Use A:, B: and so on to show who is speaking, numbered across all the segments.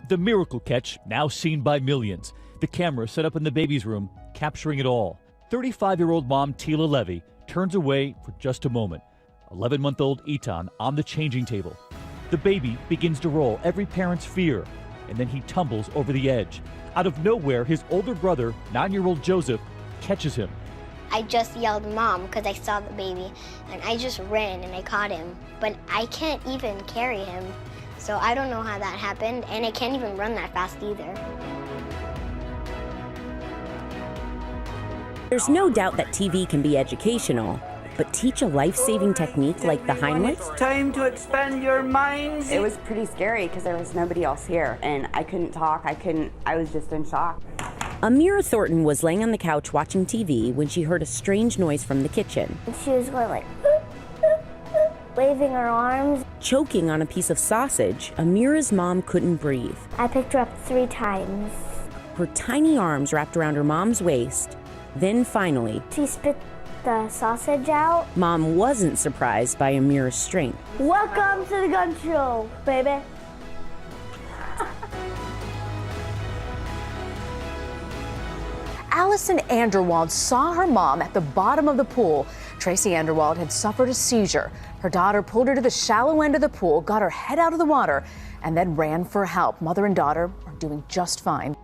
A: The miracle catch, now seen by millions. The camera set up in the baby's room, capturing it all. 35-year-old mom Tila Levy turns away for just a moment. 11-month-old Etan on the changing table. The baby begins to roll, every parent's fear, and then he tumbles over the edge. Out of nowhere, his older brother, 9-year-old Joseph, catches him.
B: I just yelled mom because I saw the baby, and I just ran and I caught him, but I can't even carry him. So I don't know how that happened, and I can't even run that fast either.
C: There's no doubt that TV can be educational, but teach a life-saving technique like the Heimlich?
D: It's time to expand your minds.
E: It was pretty scary because there was nobody else here, and I couldn't talk, I was just in shock.
C: Amira Thornton was laying on the couch watching TV when she heard a strange noise from the kitchen.
B: She was going like, waving her arms.
C: Choking on a piece of sausage, Amira's mom couldn't breathe.
B: I picked her up 3 times.
C: Her tiny arms wrapped around her mom's waist. Then finally,
B: She spit the sausage out.
C: Mom wasn't surprised by Amira's strength.
B: Welcome to the gun show, baby.
F: Allison Anderwald saw her mom at the bottom of the pool. Tracy Anderwald had suffered a seizure. Her daughter pulled her to the shallow end of the pool, got her head out of the water, and then ran for help. Mother and daughter are doing just fine.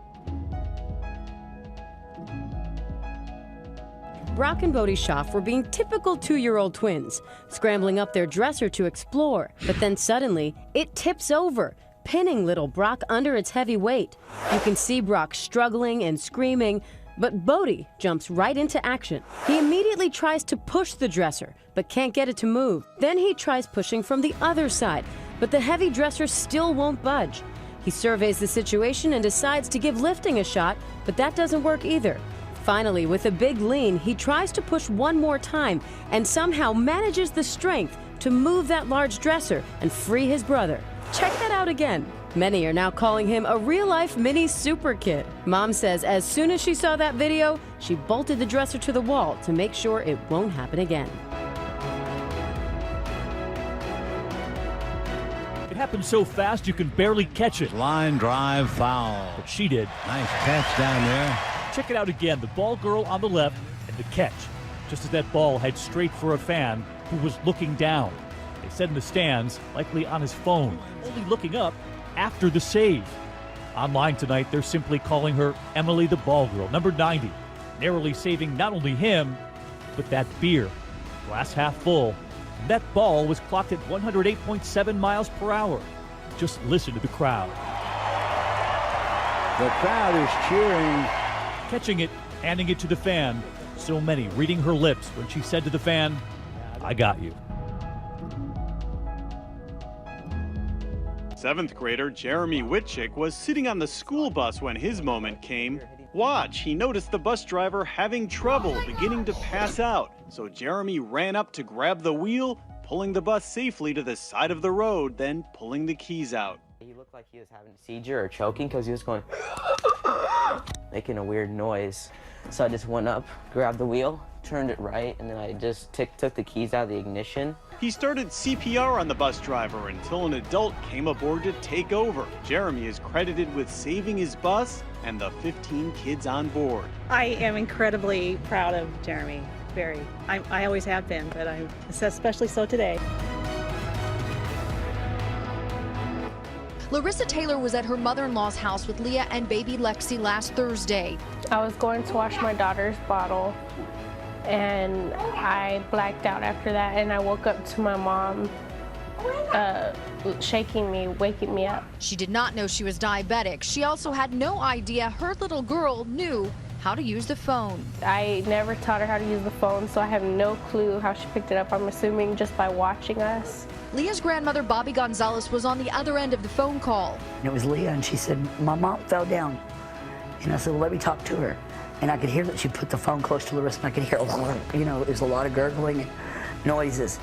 G: Brock and Bodie Schaaf were being typical 2-year-old twins, scrambling up their dresser to explore. But then suddenly, it tips over, pinning little Brock under its heavy weight. You can see Brock struggling and screaming, but Bodie jumps right into action. He immediately tries to push the dresser, but can't get it to move. Then he tries pushing from the other side, but the heavy dresser still won't budge. He surveys the situation and decides to give lifting a shot, but that doesn't work either. Finally, with a big lean, he tries to push one more time and somehow manages the strength to move that large dresser and free his brother. Check that out again. Many are now calling him a real-life mini super kid. Mom says as soon as she saw that video, she bolted the dresser to the wall to make sure it won't happen again.
A: It happened so fast you can barely catch it.
H: Line drive foul.
A: But she did.
H: Nice catch down there.
A: Check it out again. The ball girl on the left and the catch. Just as that ball heads straight for a fan who was looking down. They said in the stands, likely on his phone, only looking up after the save. Online tonight, they're simply calling her Emily the Ball Girl, number 90, narrowly saving not only him, but that beer. Glass half full. And that ball was clocked at 108.7 miles per hour. Just listen to the crowd.
H: The crowd is cheering.
A: Catching it, handing it to the fan. So many reading her lips when she said to the fan, "I got you."
I: 7th grader Jeremy Whitchick was sitting on the school bus when his moment came. Watch, he noticed the bus driver having trouble beginning to pass out. So Jeremy ran up to grab the wheel, pulling the bus safely to the side of the road, then pulling the keys out.
J: He looked like he was having a seizure or choking because he was going making a weird noise. So I just went up, grabbed the wheel, turned it right, and then I just took the keys out of the ignition.
I: He started CPR on the bus driver until an adult came aboard to take over. Jeremy is credited with saving his bus and the 15 kids on board.
K: I am incredibly proud of Jeremy, very. I always have been, but I'm especially so today.
L: Larissa Taylor was at her mother-in-law's house with Leah and baby Lexi last Thursday.
M: I was going to wash my daughter's bottle, and I blacked out after that, and I woke up to my mom shaking me, waking me up.
L: She did not know she was diabetic. She also had no idea her little girl knew how to use the phone.
M: I never taught her how to use the phone, so I have no clue how she picked it up. I'm assuming just by watching us.
L: Leah's grandmother, Bobby Gonzalez, was on the other end of the phone call.
N: And it was Leah, and she said, "My mom fell down." And I said, "Well, let me talk to her." And I could hear that she put the phone close to Larissa, and I could hear, there's a lot of gurgling and noises.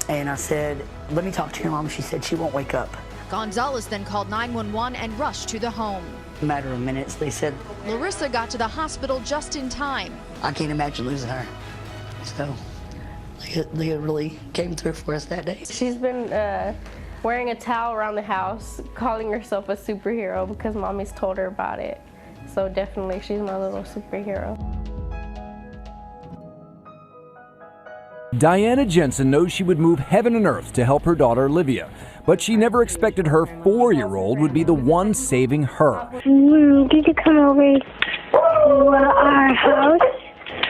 N: And I said, "Let me talk to your mom." She said she won't wake up.
L: Gonzalez then called 911 and rushed to the home.
N: In a matter of minutes, they said.
L: Larissa got to the hospital just in time.
N: I can't imagine losing her. So Leah really came through for us that day.
M: She's been wearing a towel around the house, calling herself a superhero because mommy's told her about it. So definitely she's my little superhero.
O: Diana Jensen knows she would move heaven and earth to help her daughter Olivia, but she never expected her 4-year-old would be the one saving her.
P: Did you come over to our house?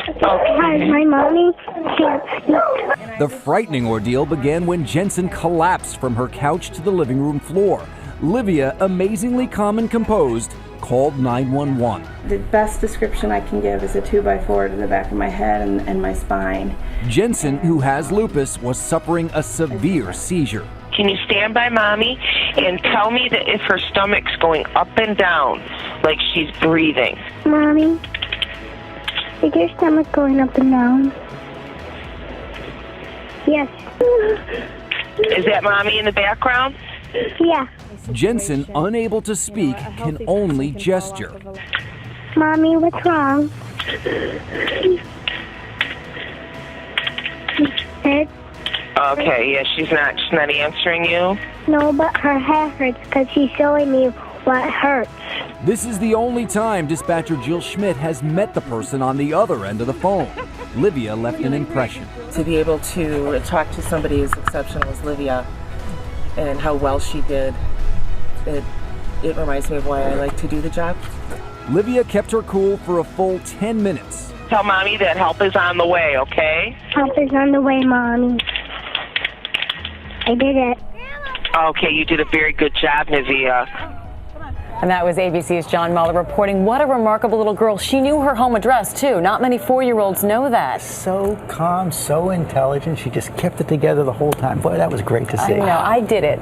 P: Because my mommy can't speak.
O: The frightening ordeal began when Jensen collapsed from her couch to the living room floor. Olivia, amazingly calm and composed, called 911.
Q: The best description I can give is a 2x4 to the back of my head and my spine.
O: Jensen, who has lupus, was suffering a severe seizure.
R: Can you stand by mommy and tell me that if her stomach's going up and down, like she's breathing?
P: Mommy, is your stomach going up and down? Yes.
R: Is that mommy in the background?
P: Yeah.
O: Jensen, unable to speak, can only gesture.
P: Mommy, what's wrong?
R: Okay, yeah, she's not answering you.
P: No, but her head hurts because she's showing me what hurts.
O: This is the only time dispatcher Jill Schmidt has met the person on the other end of the phone. Livia left an impression.
S: To be able to talk to somebody as exceptional as Livia and how well she did, it reminds me of why I like to do the job.
O: Livia kept her cool for a full 10 minutes.
R: Tell mommy that help is on the way, okay?
P: Help is on the way, Mommy. I did it.
R: Okay, you did a very good job, Nivea.
T: And that was ABC's John Muller reporting what a remarkable little girl. She knew her home address, too. Not many 4-year-olds know that.
U: So calm, so intelligent. She just kept it together the whole time. Boy, that was great to see.
T: I know, I did it.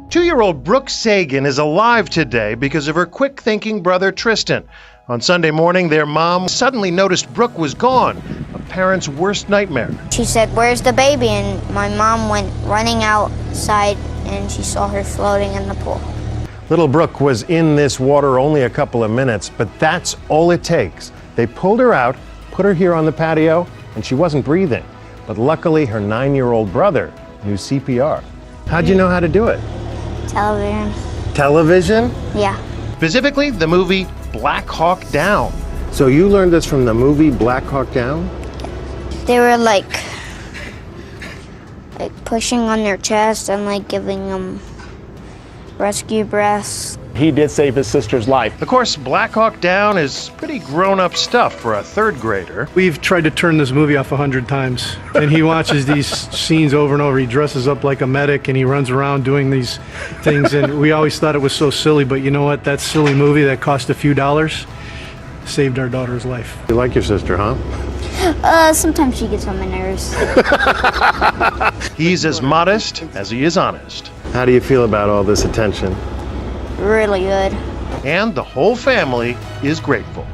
V: 2-year-old Brooke Sagan is alive today because of her quick-thinking brother Tristan. On Sunday morning, their mom suddenly noticed Brooke was gone, a parent's worst nightmare.
B: She said, "Where's the baby?" And my mom went running outside and she saw her floating in the pool.
V: Little Brooke was in this water only a couple of minutes, but that's all it takes. They pulled her out, put her here on the patio, and she wasn't breathing. But luckily, her 9-year-old brother knew CPR. How'd you know how to do it?
B: Television.
V: Television?
B: Yeah.
V: Specifically, the movie Black Hawk Down. So you learned this from the movie Black Hawk Down?
B: They were like pushing on their chest and like giving them rescue breaths.
V: He did save his sister's life. Of course, Black Hawk Down is pretty grown-up stuff for a 3rd grader.
W: We've tried to turn this movie off 100 times, and he watches these scenes over and over. He dresses up like a medic, and he runs around doing these things, and we always thought it was so silly, but you know what? That silly movie that cost a few dollars saved our daughter's life.
V: You like your sister, huh?
B: Sometimes she gets on my nerves.
V: He's as modest as he is honest. How do you feel about all this attention?
B: Really good.
V: And the whole family is grateful.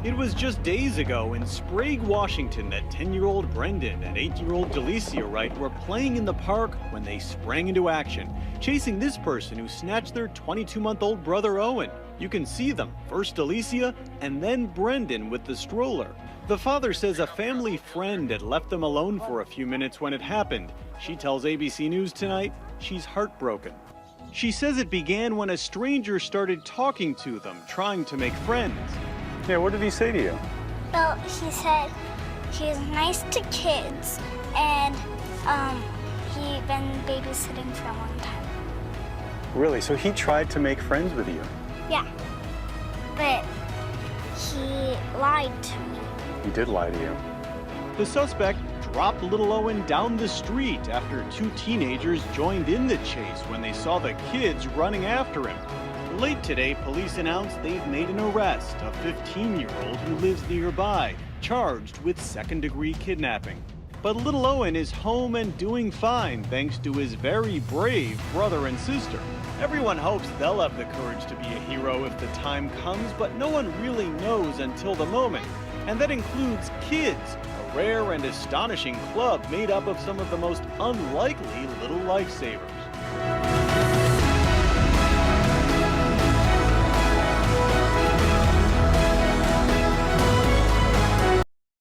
I: It was just days ago in Sprague, Washington that 10-year-old Brendan and 8-year-old Delicia Wright were playing in the park when they sprang into action, chasing this person who snatched their 22-month-old brother Owen. You can see them, first Delicia and then Brendan with the stroller. The father says a family friend had left them alone for a few minutes when it happened. She tells ABC News Tonight she's heartbroken. She says it began when a stranger started talking to them, trying to make friends.
X: Yeah, what did he say to you?
P: Well, he said he's nice to kids and he's been babysitting for a long time.
X: Really? So he tried to make friends with you?
P: Yeah, but he lied to me.
X: He did lie to you.
I: The suspect dropped little Owen down the street after 2 teenagers joined in the chase when they saw the kids running after him. Late today, police announced they've made an arrest, a 15-year-old who lives nearby, charged with 2nd-degree kidnapping. But little Owen is home and doing fine thanks to his very brave brother and sister. Everyone hopes they'll have the courage to be a hero if the time comes, but no one really knows until the moment. And that includes kids, a rare and astonishing club made up of some of the most unlikely little lifesavers.